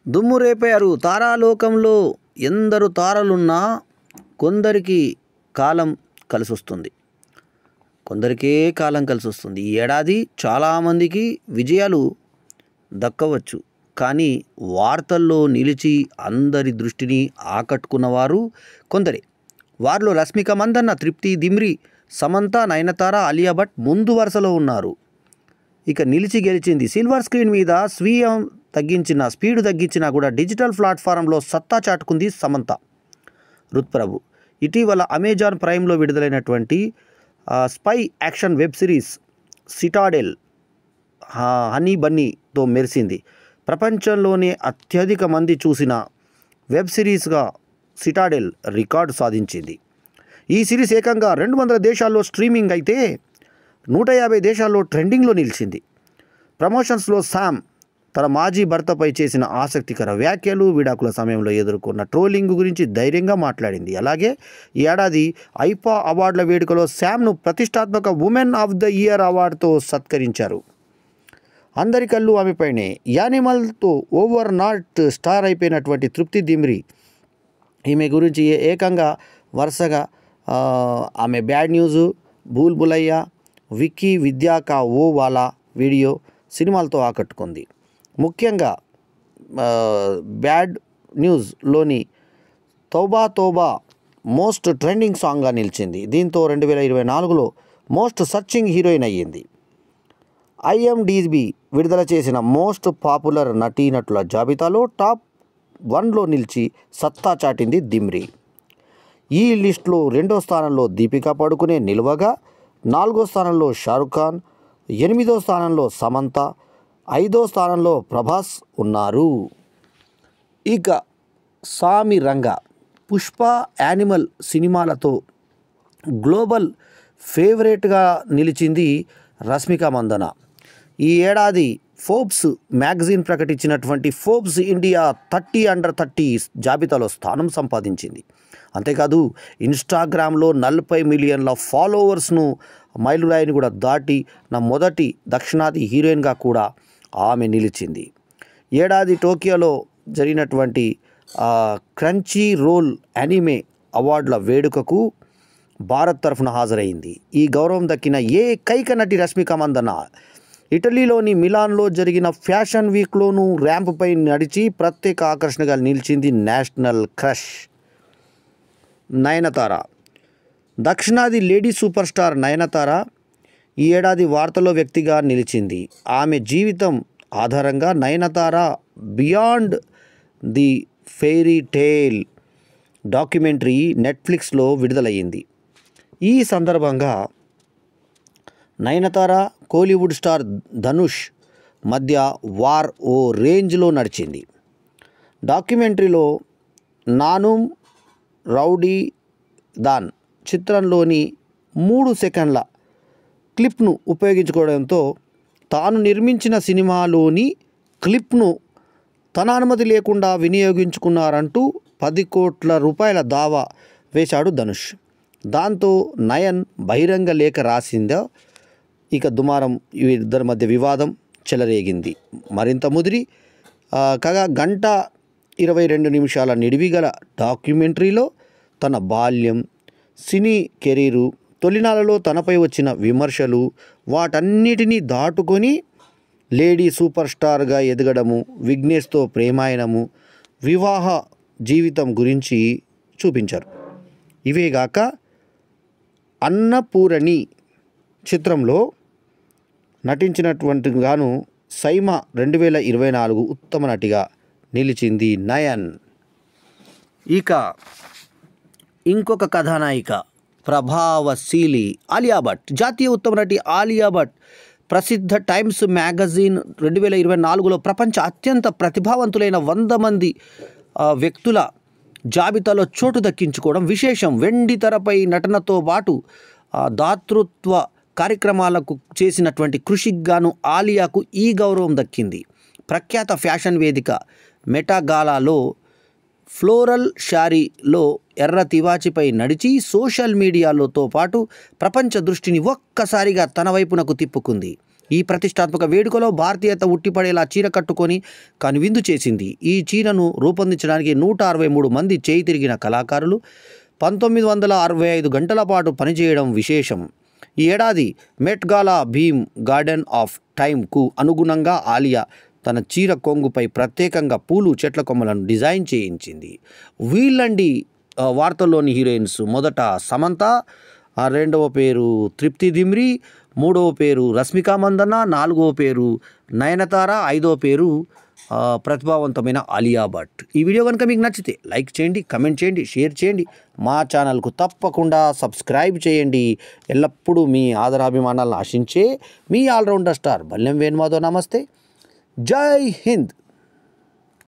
దుమ్ము రేపారు. తారాలోకంలో ఎందరు తారలున్నా కొందరికి కాలం కలిసొస్తుంది. కొందరికే కాలం కలిసొస్తుంది. ఈ ఏడాది చాలామందికి విజయాలు దక్కవచ్చు. కానీ వార్తల్లో నిలిచి అందరి దృష్టిని ఆకట్టుకున్నవారు కొందరే. వారిలో రష్మిక మందన్న, తృప్తి దిమ్రి, సమంత, నయనతార, ఆలియా భట్ ముందు వరుసలో ఉన్నారు. ఇక నిలిచి గెలిచింది. సిల్వర్ స్క్రీన్ మీద స్పీడ్ తగ్గించినా కూడా డిజిటల్ ప్లాట్ఫారంలో సత్తా చాటుకుంది సమంత. రుత్ప్రభు ఇటీవల అమెజాన్ ప్రైమ్లో విడుదలైనటువంటి spy action web series Citadel Honey బన్నీతో మెరిసింది. ప్రపంచంలోనే అత్యధిక మంది చూసిన వెబ్ సిరీస్గా సిటాడెల్ రికార్డు సాధించింది. ఈ సిరీస్ ఏకంగా 200 దేశాల్లో స్ట్రీమింగ్ అయితే 150 దేశాల్లో ట్రెండింగ్లో నిలిచింది. ప్రమోషన్స్లో శామ్ తన మాజీ భర్తపై చేసిన ఆసక్తికర వ్యాఖ్యలు, విడాకుల సమయంలో ఎదుర్కొన్న ట్రోలింగ్ గురించి ధైర్యంగా మాట్లాడింది. అలాగే ఈ ఏడాది ఐఫా అవార్డుల వేడుకలో శామ్ను ప్రతిష్టాత్మక ఉమెన్ ఆఫ్ ద ఇయర్ అవార్డుతో సత్కరించారు. అందరి కళ్ళు ఆమెపైనే. యానిమల్తో ఓవర్ నాట్ స్టార్ అయిపోయినటువంటి తృప్తి దిమ్రి, ఈమె గురించి ఏకంగా వరుసగా ఆమె బ్యాడ్ న్యూస్, భూల్ భులయ్యా, విక్కీ విద్యా కా ఓ వాలా వీడియో సినిమాలతో ఆకట్టుకుంది. ముఖ్యంగా బ్యాడ్ న్యూస్లోని తౌబా తౌబా మోస్ట్ ట్రెండింగ్ సాంగ్గా నిలిచింది. దీంతో 2024లో మోస్ట్ సర్చింగ్ హీరోయిన్ అయ్యింది. IMDb విడుదల చేసిన మోస్ట్ పాపులర్ నటీనటుల జాబితాలో టాప్ 1లో నిలిచి సత్తా చాటింది దిమ్రి. ఈ లిస్టులో 2వ స్థానంలో దీపికా పడుకునే నిలవగా, 4వ స్థానంలో షారుఖ్ ఖాన్, 8వ స్థానంలో సమంత, 5వ స్థానంలో ప్రభాస్ ఉన్నారు. ఇక సామి రంగ, పుష్ప, యానిమల్ సినిమాలతో గ్లోబల్ ఫేవరెట్గా నిలిచింది రష్మిక మందన. ఈ ఏడాది ఫోర్బ్స్ మ్యాగజైన్ ప్రకటించినటువంటి ఫోర్బ్స్ ఇండియా 30 అండర్ 30 జాబితాలో స్థానం సంపాదించింది. అంతేకాదు ఇన్స్టాగ్రామ్లో 40 మిలియన్ల ఫాలోవర్స్ను మైలురాయిని కూడా దాటి మొదటి దక్షిణాది హీరోయిన్గా కూడా ఆమె నిలిచింది. ఏడాది టోక్యోలో జరిగినటువంటి క్రంచీ రోల్ యానిమే అవార్డుల వేడుకకు భారత్ తరఫున హాజరైంది. ఈ గౌరవం దక్కిన ఏకైక నటి రష్మిక మందన. ఇటలీలోని మిలాన్లో జరిగిన ఫ్యాషన్ వీక్లోనూ ర్యాంపుపై నడిచి ప్రత్యేక ఆకర్షణగా నిలిచింది నేషనల్ క్రష్ నయనతార. దక్షిణాది లేడీ సూపర్ స్టార్ నయనతార ఈ ఏడాది వార్తల్లో వ్యక్తిగా నిలిచింది. ఆమె జీవితం ఆధారంగా Nayanthara beyond the fairy tale documentary నెట్ఫ్లిక్స్లో విడుదలయ్యింది. ఈ సందర్భంగా నయనతార, కోలీవుడ్ స్టార్ ధనుష్ మధ్య వార్ ఓ రేంజ్లో నడిచింది. డాక్యుమెంటరీలో నానుమ్ రౌడీ దాన్ చిత్రంలోని 3 సెకండ్ల క్లిప్ను ఉపయోగించుకోవడంతో తాను నిర్మించిన సినిమాలోని క్లిప్ను తన అనుమతి లేకుండా వినియోగించుకున్నారంటూ 10 కోట్ల రూపాయల దావా వేశాడు ధనుష్. దాంతో నయన్ బహిరంగ లేఖ రాసిందా. ఇక దుమారం ఇద్దరి మధ్య వివాదం చెలరేగింది. మరింత ముదిరి కాగా 1:22 నిమిషాల నిడివిగల డాక్యుమెంటరీలో తన బాల్యం, సినీ కెరీరు, తొలినాళ్ళలో తనపై వచ్చిన విమర్శలు, వాటన్నిటినీ దాటుకొని లేడీ సూపర్ స్టార్గా ఎదగడము, విఘ్నేష్తో ప్రేమాయణము, వివాహ జీవితం గురించి చూపించారు. ఇవేగాక అన్నపూరణి చిత్రంలో నటించినటువంటి గాను సైమా 2024 ఉత్తమ నటిగా నిలిచింది నయన్. ఇక ఇంకొక కథానాయిక ప్రభావశీలి ఆలియా భట్. జాతీయ ఉత్తమ నటి ఆలియా భట్ ప్రసిద్ధ టైమ్స్ మ్యాగజైన్ 2024లో ప్రపంచ అత్యంత ప్రతిభావంతులైన 100 మంది వ్యక్తుల జాబితాలో చోటు దక్కించుకోవడం విశేషం. వెండి తెరపై నటనతో పాటు దాతృత్వ కార్యక్రమాలకు చేసినటువంటి కృషికి గాను ఆలియాకు ఈ గౌరవం దక్కింది. ప్రఖ్యాత ఫ్యాషన్ వేదిక మెటాగాలాలో ఫ్లోరల్ శారీలో ఎర్ర తివాచిపై నడిచి సోషల్ మీడియాలతో పాటు ప్రపంచ దృష్టిని ఒక్కసారిగా తన వైపునకు తిప్పుకుంది. ఈ ప్రతిష్టాత్మక వేడుకలో భారతీయత ఉట్టిపడేలా చీర కట్టుకొని కనువిందు చేసింది. ఈ చీరను రూపొందించడానికి 163 మంది చేయి తిరిగిన కళాకారులు 1965 గంటల పాటు పనిచేయడం విశేషం. ఈ ఏడాది మెట్ గాలా భీమ్ గార్డెన్ ఆఫ్ టైమ్కు అనుగుణంగా ఆలియా తన చీర కొంగుపై ప్రత్యేకంగా పూలు చెట్ల కొమ్మలను డిజైన్ చేయించింది. వీళ్ళండి వార్తల్లోని హీరోయిన్స్. మొదట సమంత, రెండవ పేరు తృప్తి దిమ్రి, మూడవ పేరు రష్మిక మందన్న, నాలుగవ పేరు నయనతార, ఐదవ పేరు ప్రతిభావంతమైన ఆలియా భట్. ఈ వీడియో కనుక మీకు నచ్చితే లైక్ చేయండి, కమెంట్ చేయండి, షేర్ చేయండి. మా ఛానల్కు తప్పకుండా సబ్స్క్రైబ్ చేయండి. ఎల్లప్పుడూ మీ ఆదరాభిమానాలను ఆశించే మీ ఆల్రౌండర్ స్టార్ బల్లెం వేణుమాధవ్. నమస్తే, జై హింద్.